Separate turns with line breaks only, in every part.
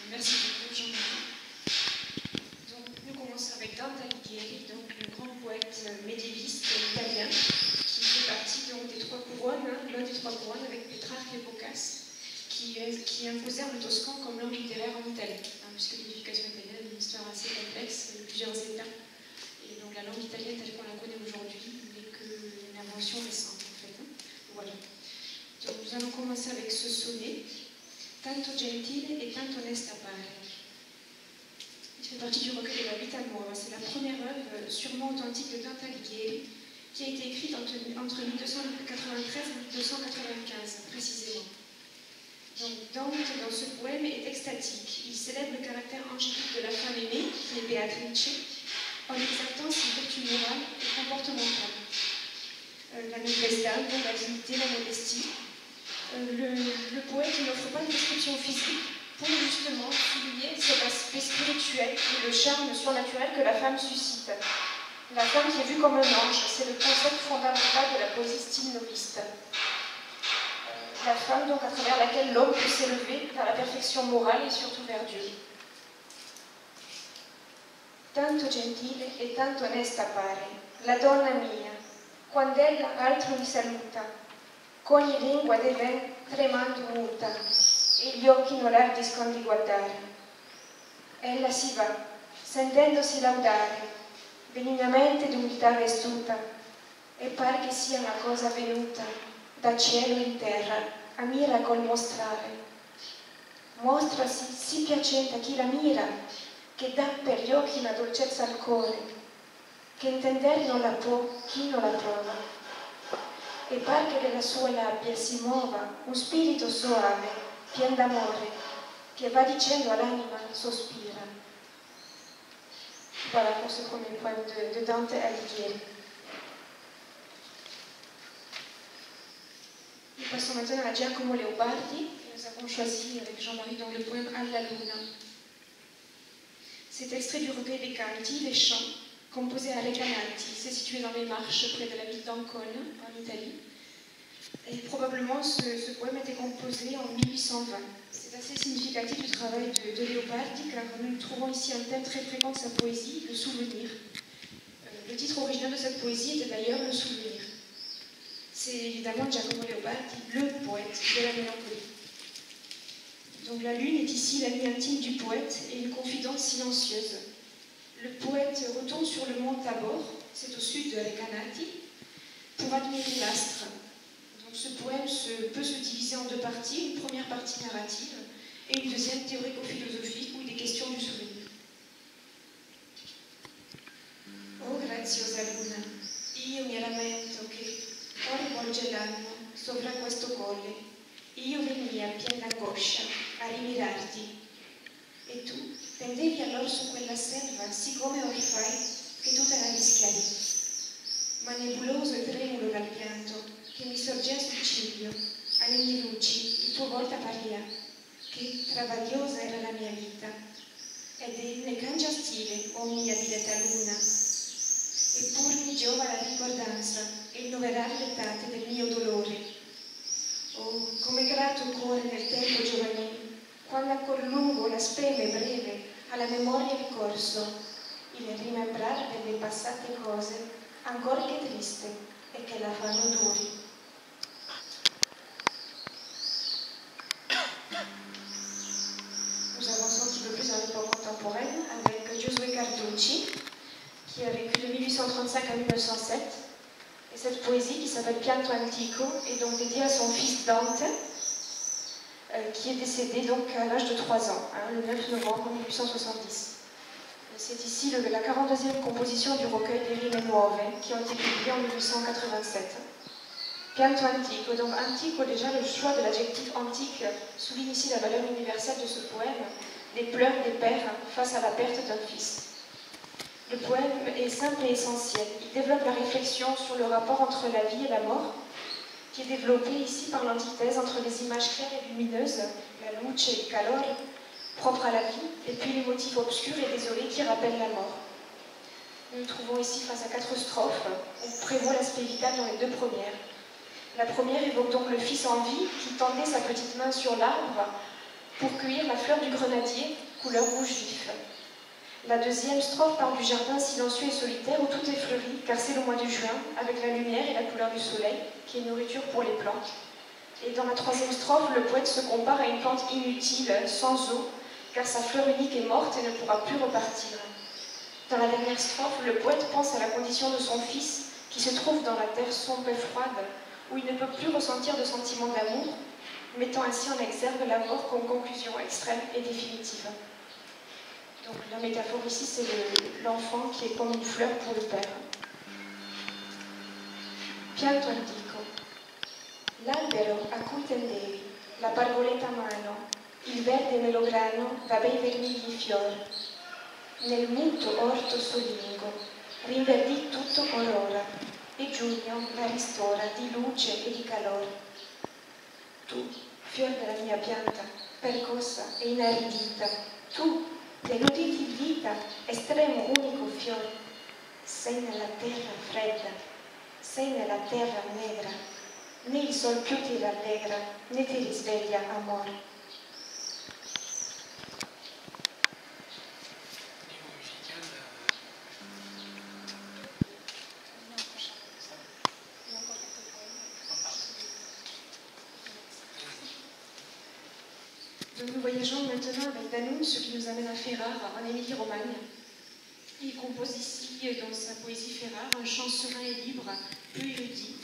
Merci beaucoup, Jean-Marie. Donc, nous commençons avec Dante Alighieri, donc le grand poète médiéviste italien, qui fait partie donc, des trois couronnes, l'un des trois couronnes avec Pétrarque et Boccace, qui imposèrent le toscan comme langue littéraire en Italie, puisque l'édification italienne est une histoire assez complexe, il y a plusieurs états. Et donc la langue italienne telle qu'on la connaît aujourd'hui n'est qu'une invention récente, en fait. Voilà. Donc nous allons commencer avec ce sonnet. Tanto gentile et tanto onesta pare. Il fait partie du recueil de la Vita Nuova. C'est la première œuvre sûrement authentique de Dante Alighieri qui a été écrite entre 1293 et 1295, précisément. Donc Dante, dans ce poème, est extatique. Il célèbre le caractère angélique de la femme aimée, qui est Beatrice, en exaltant ses vertus morales et comportementales. La noblesse d'âme, la dignité, la modestie. Le poète n'offre pas de description physique pour justement souligner cet aspect spirituel et le charme surnaturel que la femme suscite. La femme qui est vue comme un ange, c'est le concept fondamental de la poésie style noviste. La femme donc à travers laquelle l'homme peut s'élever vers la perfection morale et surtout vers Dieu. Tanto gentile e tanto onesta pare, la donna mia, quand'ella altro mi saluta, ogni lingua diven tremando muta, e gli occhi non ardiscono di guardare. Ella si va, sentendosi laudare, benignamente d'umiltà vestuta, e par che sia una cosa venuta da cielo in terra a miracol mostrare. Mostrasi sì piacente a chi la mira, che dà per gli occhi una dolcezza al cuore, che intender non la può chi non la prova. E par che della sua labbia si muova un spirito soave, pien d'amore, che va dicendo all'anima sospira. Voilà pour ce premier poème de Dante Alighieri. Nous passons maintenant à Giacomo Leopardi. Nous avons choisi avec Jean-Marie dans le poème Alla Luna. C'est extrait du recueil des canti, les chants, composé à Recanati. C'est situé dans les marches près de la ville d'Ancona, en Italie. Et probablement, ce poème a été composé en 1820. C'est assez significatif du travail de Leopardi, car nous trouvons ici un thème très fréquent de sa poésie, le souvenir. Le titre original de cette poésie était d'ailleurs Le souvenir. C'est évidemment Giacomo Leopardi, le poète de la mélancolie. Donc la lune est ici l'amie intime du poète et une confidente silencieuse. Le poète retourne sur le mont Tabor, c'est au sud de Recanati, pour admirer l'astre. Donc ce poème peut se diviser en deux parties, une première partie narrative et une deuxième théorico-philosophique où il est question du souvenir. Oh graziosa luna, io mi rammento che ora volge l'anno sopra questo colle, io venia piena d'angoscia a rimirarti, e tu pendevi allora su quella selva, siccome ora fai che tu te la rischiavi. Ma nebuloso e tremulo dal pianto, che mi sorgea sul ciglio, alle mie luci, il tuo volto apparia, che travagliosa era la mia vita, ed ne cangia stile, o mia diletta luna, eppur mi giova la ricordanza e il noverar l'etate del mio dolore. Oh, come grato cuore nel tempo giovanile, quando ancor lungo la speme breve alla memoria ricorso, il rimembrar delle passate cose, ancor che triste, e che la fanno duri. Nous avançons un petit peu plus dans l'époque contemporaine avec Giosuè Carducci, qui a vécu de 1835 à 1907. Et cette poésie, qui s'appelle Pianto Antico, est donc dédiée à son fils Dante, qui est décédé donc à l'âge de 3 ans, le 9 novembre 1870. C'est ici la 42e composition du recueil des Rime Nuove, qui ont été publiées en 1887. Pianto Antico, donc Antico, déjà le choix de l'adjectif antique souligne ici la valeur universelle de ce poème, les pleurs des pères face à la perte d'un fils. Le poème est simple et essentiel. Il développe la réflexion sur le rapport entre la vie et la mort, qui est développée ici par l'antithèse entre les images claires et lumineuses, la luce et le calore, propres à la vie, et puis les motifs obscurs et désolés qui rappellent la mort. Nous nous trouvons ici face à 4 strophes. On prévoit l'aspect vital dans les 2 premières. La première évoque donc le fils en vie qui tendait sa petite main sur l'arbre pour cueillir la fleur du grenadier, couleur rouge vif. La deuxième strophe parle du jardin silencieux et solitaire où tout est fleuri, car c'est le mois de juin, avec la lumière et la couleur du soleil, qui est nourriture pour les plantes. Et dans la troisième strophe, le poète se compare à une plante inutile, sans eau, car sa fleur unique est morte et ne pourra plus repartir. Dans la dernière strophe, le poète pense à la condition de son fils, qui se trouve dans la terre sombre et froide, où il ne peut plus ressentir de sentiment d'amour, mettant ainsi en exergue la mort comme conclusion extrême et définitive. Donc la métaphore ici, c'est l'enfant qui est comme une fleur pour le père. Pianto antico. L'albero a cui tendevi, la pargoletta a mano, il verde melograno da bei vermigli fior. Nel muto orto solingo, rinverdì tutto orora, e giugno la ristora di luce e di calore. Tu, fior della mia pianta, percossa e inaridita, tu, tenuti di vita, estremo unico fiore, sei nella terra fredda, sei nella terra negra, né il sol più ti rallegra, né ti risveglia amore. Donc nous voyageons maintenant avec Danum, ce qui nous amène à Ferrare, en Émilie-Romagne. Il compose ici, dans sa poésie Ferrare, un chant serein et libre, peu érudit.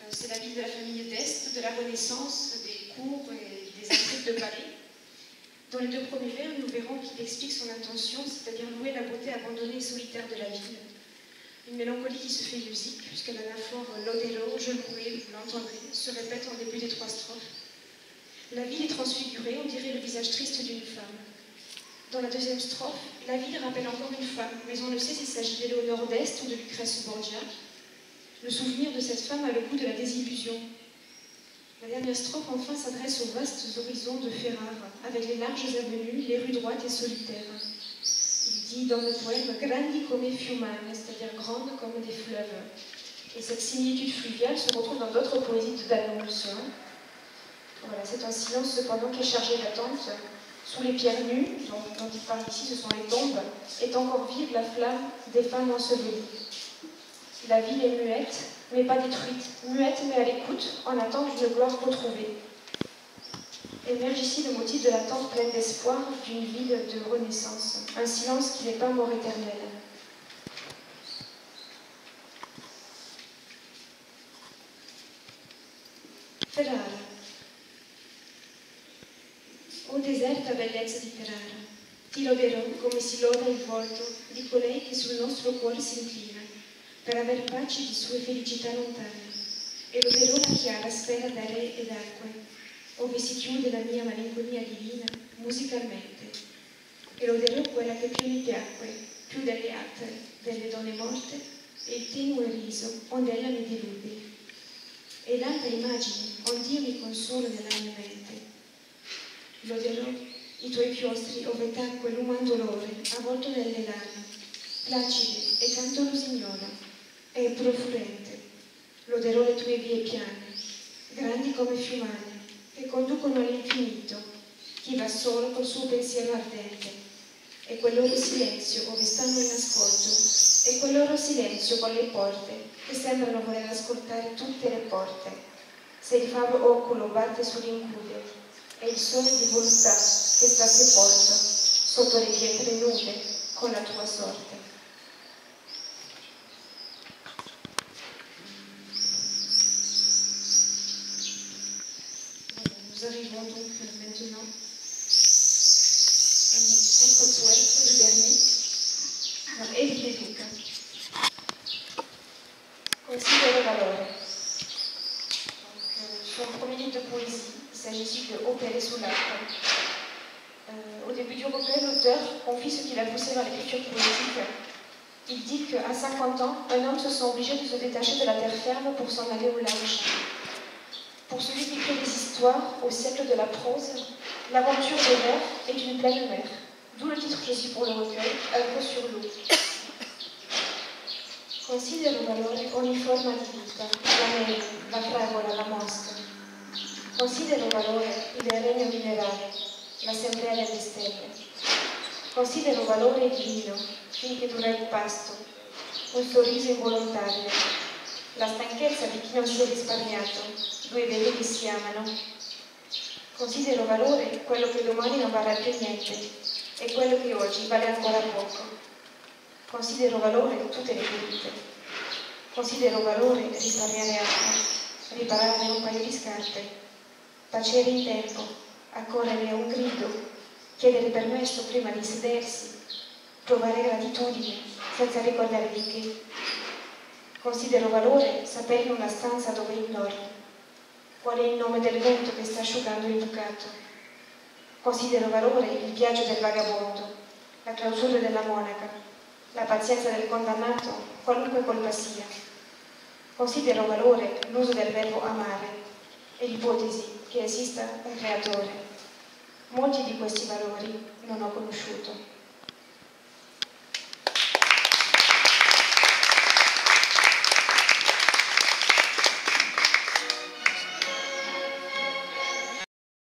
C'est la vie de la famille d'Este, de la Renaissance, des cours et des intrigues de palais. Dans les 2 premiers vers, nous verrons qu'il explique son intention, c'est-à-dire louer la beauté abandonnée et solitaire de la ville. Une mélancolie qui se fait musique, puisque l'anaphore Lodero, je louais, vous l'entendrez, se répète en début des 3 strophes. La ville est transfigurée, on dirait le visage triste d'une femme. Dans la 2e strophe, la ville rappelle encore une femme, mais on ne sait s'il s'agit d'Éléonore d'Este ou de Lucrèce Borgia. Le souvenir de cette femme a le goût de la désillusion. La dernière strophe, enfin, s'adresse aux vastes horizons de Ferrare, avec les larges avenues, les rues droites et solitaires. Il dit dans le poème « grandi come fiumane », c'est-à-dire grandes comme des fleuves. Et cette similitude fluviale se retrouve dans d'autres poésies de Danus. Voilà, c'est un silence cependant qui est chargé d'attente. Sous les pierres nues, dont il parle ici, ce sont les tombes, est encore vive la flamme des femmes ensevelies. La ville est muette, mais pas détruite, muette mais à l'écoute, en attente d'une gloire retrouvée. Émerge ici le motif de l'attente pleine d'espoir d'une ville de renaissance, un silence qui n'est pas mort éternelle. Ferrara. O deserta bellezza di Ferrara, ti loderò come si loda il volto di colei che sul nostro cuore si inclina, per aver pace di sue felicità lontane, e loderò la chiara sfera d'aria ed acque, ove si chiude la mia malinconia divina musicalmente, e loderò quella che più mi piacque, più delle altre, delle donne morte, e il tenue riso onde ella mi delude, e l'alta immagine ond'io mi consolo nella mia mente. Loderò i tuoi chiostri ove tacque l'uman dolore avvolto nelle lame, placide e canto lusignolo, e profurente. Loderò le tue vie piane, grandi come fiumane, che conducono all'infinito, chi va solo col suo pensiero ardente, e quel loro silenzio ove stanno in ascolto, e quel loro silenzio con le porte, che sembrano voler ascoltare tutte le porte, se il favo oculo batte sull'incude, e il sole di voluttà che sta sepolto sotto le pietre nude con la tua sorte. Nous arrivons donc maintenant à notre poète, le dernier, Evi De Luca. Considère valore. Son premier livre de poésie, il s'agit ici de Opere sull'acqua. Au début du recueil, l'auteur confie ce qui l'a poussé vers l'écriture poétique. Il dit qu'à 50 ans, un homme se sent obligé de se détacher de la terre ferme pour s'en aller au large. Pour celui qui crée des histoires au siècle de la prose, l'aventure des mers est une pleine mer. D'où le titre « Je suis pour le recueil », œuvre sur l'eau. Considero valore ogni forma di vita, la neve, la fragola, la mosca. Considero valore il regno minerale, l'assemblea delle stelle. Considero valore il vino, finché dura il pasto, un sorriso involontario, la stanchezza di chi non si è risparmiato, due veli che si amano. Considero valore quello che domani non varrà più niente e quello che oggi vale ancora poco. Considero valore tutte le ferite. Considero valore risparmiare acqua, riparare un paio di scarpe, tacere in tempo, accorrere a un grido, chiedere permesso prima di sedersi, provare gratitudine senza ricordare di che. Considero valore sapere in una stanza dove ignori qual è il nome del vento che sta asciugando il bucato. Considero valore il viaggio del vagabondo, la clausura della monaca, la pazienza del condannato, qualunque colpa sia. Considero valore l'uso del verbo amare e l'ipotesi che esista un creatore. Molti di questi valori non ho conosciuto.